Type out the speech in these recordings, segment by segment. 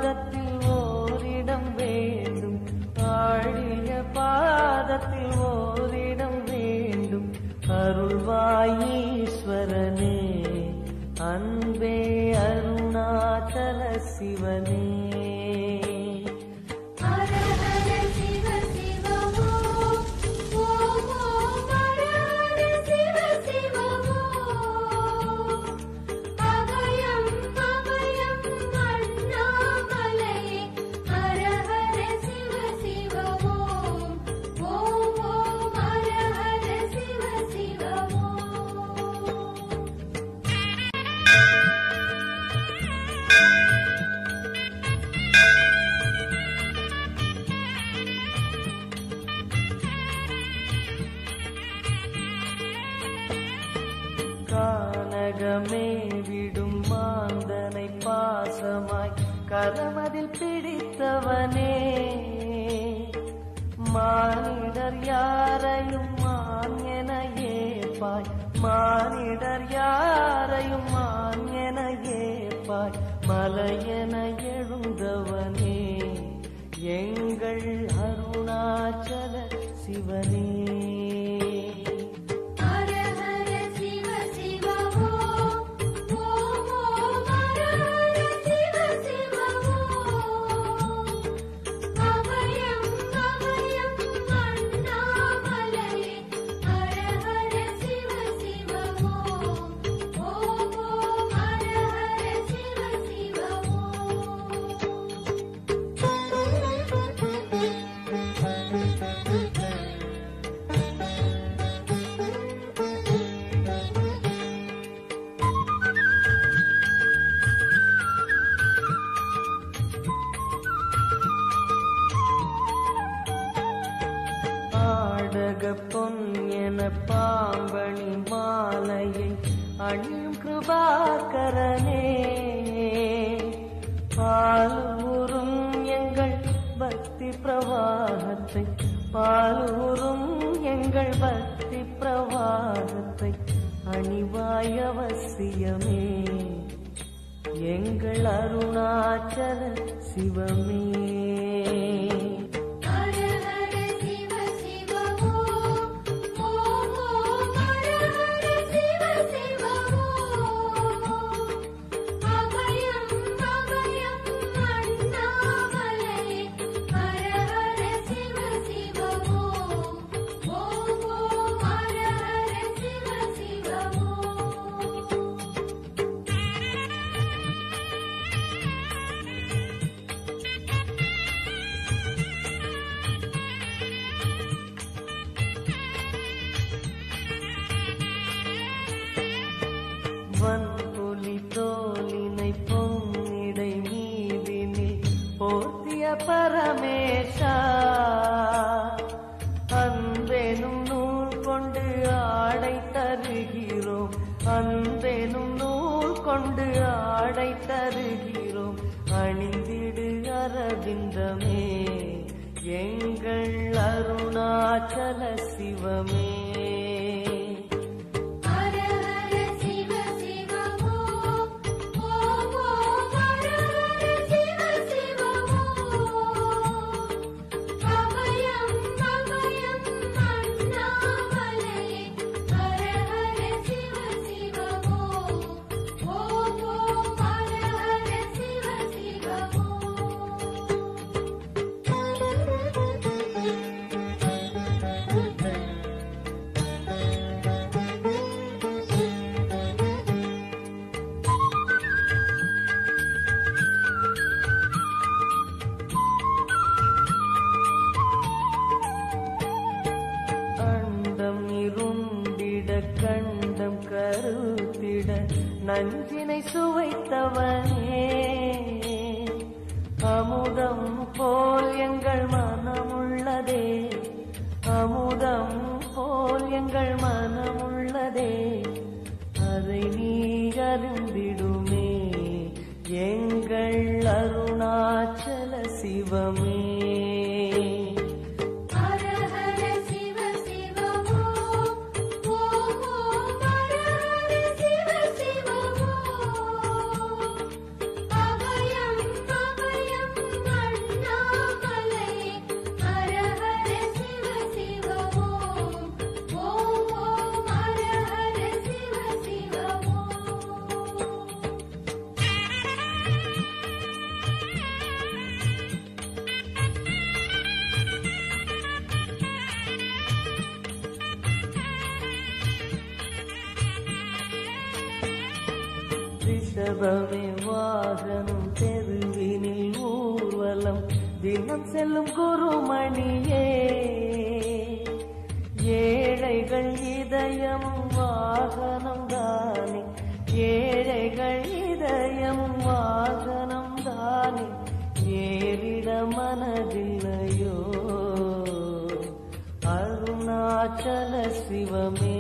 பாதத்தில் ஓரிடம் வேண்டும், ஆழிய பாதத்தில் ஓரிடம் வேண்டும். அருள்வாயீஸ்வரனே, அன்பே அருணாச்சல சிவனே. கானகமே விடும் மாந்தனை பாசமாய் கரமதில் பிடித்தவனே, மானிடர் யாரையும் மான் என ஏற்பாய், மானிடர் யாரையும் மான் என ஏற்பாய். மலையென எழுந்தவனே, எங்கள் அருணாச்சல சிவனே. பொன் என பாம்பணி மாலையை அணியும் கிருபாகரனே, பாலூரும் எங்கள் பக்தி பிரவாகத்தை, பாலூரும் எங்கள் பக்தி பிரவாகத்தை அணிவாய் அவசியமே, எங்கள் அருணாச்சல சிவமே. வன்புலி தோலினை பொன்னிடை மீதினில் போர்த்திய பரமேஷா, அன்பெனும் நூல் கொண்டு ஆடை தருகிறோம், அன்பெனும் நூல் கொண்டு ஆடை தருகிறோம். அணிந்திடு அரவிந்தமே, எங்கள் அருணாச்சல சிவமே. கண்டம் கருத்திட நஞ்சினை சுவைத்தவனே, அமுதம் போல் எங்கள் மனமுள்ளதே, அமுதம் போல் எங்கள் மனமுள்ளதே. அதை நீ அறிந்திடுமே, எங்கள் அருணாச்சல சிவமே. Abhayam ரிஷபமே வாகனம் தெருவினில் ஊர்வலம் தினம் செல்லும் குருமணியே ஏழைகள் இதயமும் வாகனம் தானே ஏழைகள் இதயமும் வாகனம் தானே ஏறிட மனதில்லையோ அருணாச்சல சிவமே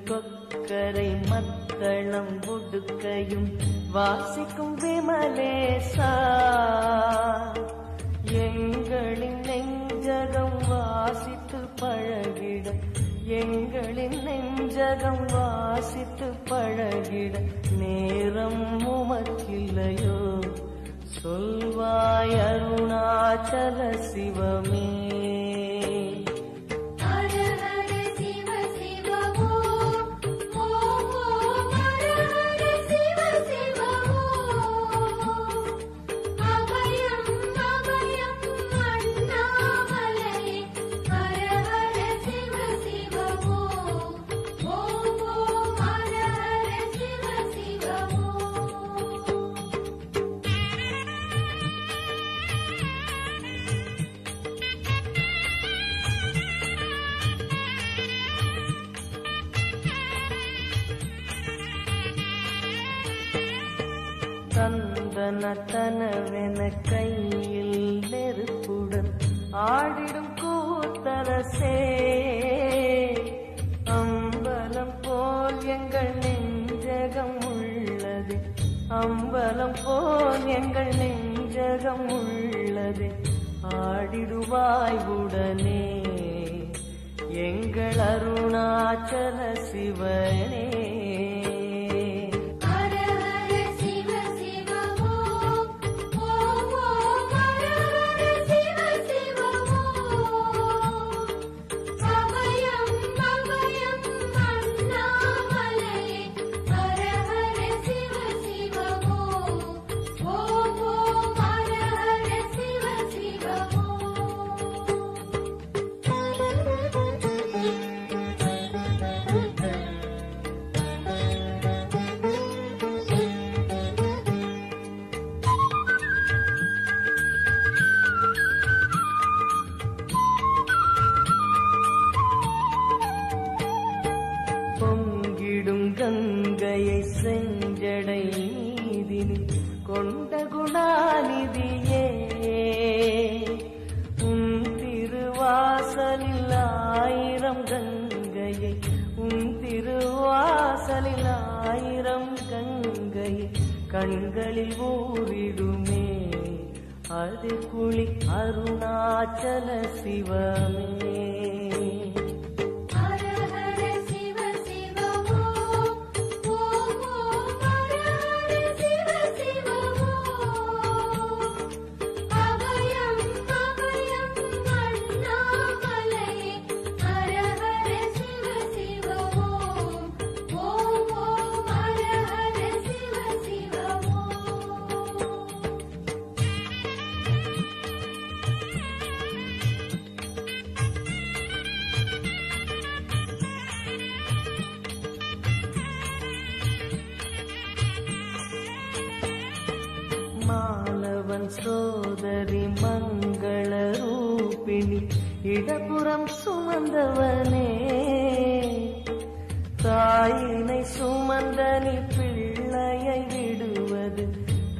கொக்கரை மத்தளம் உடுக்கையும் வாசிக்கும் விமலேசா எங்களின் நெஞ்சகம் வாசித்து பழகிட எங்களின் நெஞ்சகம் வாசித்து பழகிட நேரம் உமக்கில்லையோ சொல்வாய் அருணாச்சல சிவமே தந்தனத்தனவென கையில் நெருப்புடன் ஆடிடும் கூத்தரசே அம்பலம் போல் எங்கள் நெஞ்சகம் உள்ளது அம்பலம் போல் எங்கள் நெஞ்சகம் உள்ளது ஆடிடுவாய் உடனே எங்கள் அருணாச்சல சிவனே பொங்கிடும் கங்கையை செஞ்சடை நீதினில் கொண்ட குணாநிதியே உன் திருவாசலில் ஆயிரம் கங்கையை உன் திருவாசலில் ஆயிரம் கங்கையை கண்களில் ஊறிடுமே அது குளி அருணாச்சல சிவமே மாலவன் சோதரி மங்கள ரூபிணி இடப்புறம் சுமந்தவனே தாயினை சுமந்தனி பிள்ளையை விடுவது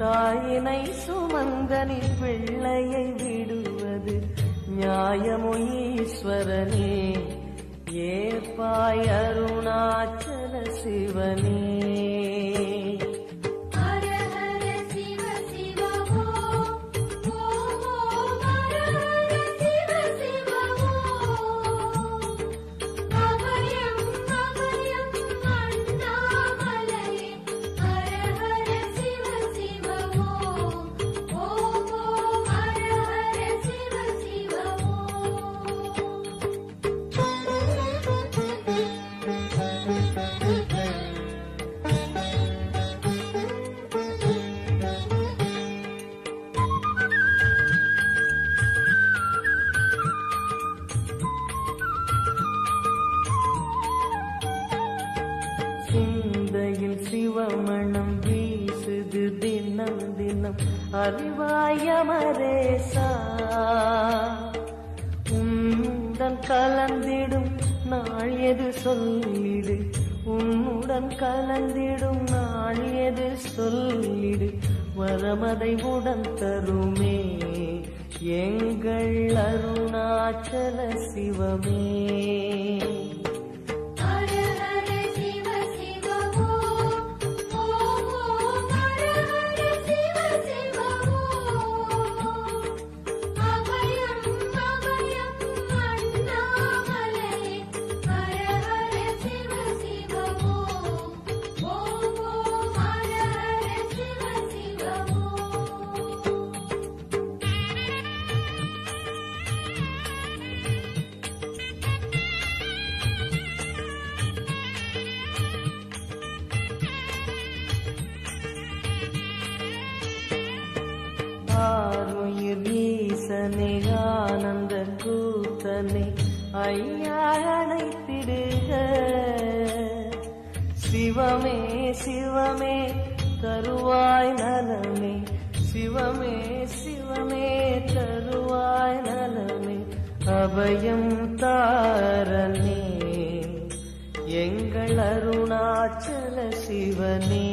தாயினை சுமந்தனி பிள்ளையை விடுவது நியாயமோ ஈஸ்வரனே ஏற்பாய் அருணாச்சல சிவனே மணம் வீசுது தினம் தினம் அறிவாயமரேசா உன்னுடன் கலந்திடும் நாள் எது சொல்லிடு உன்னுடன் கலந்திடும் நாள் எது சொல்லிடு வரமதை உடன் தருமே எங்கள் அருணாச்சல சிவமே ஆருயிர் ஈசனே ஆனந்த கூத்தனே ஐயா அழைத்திடுக சிவமே சிவமே தருவாய் நலமே சிவமே சிவமே தருவாய் நலமே அபயம் தாரனே எங்கள் அருணாச்சல சிவனே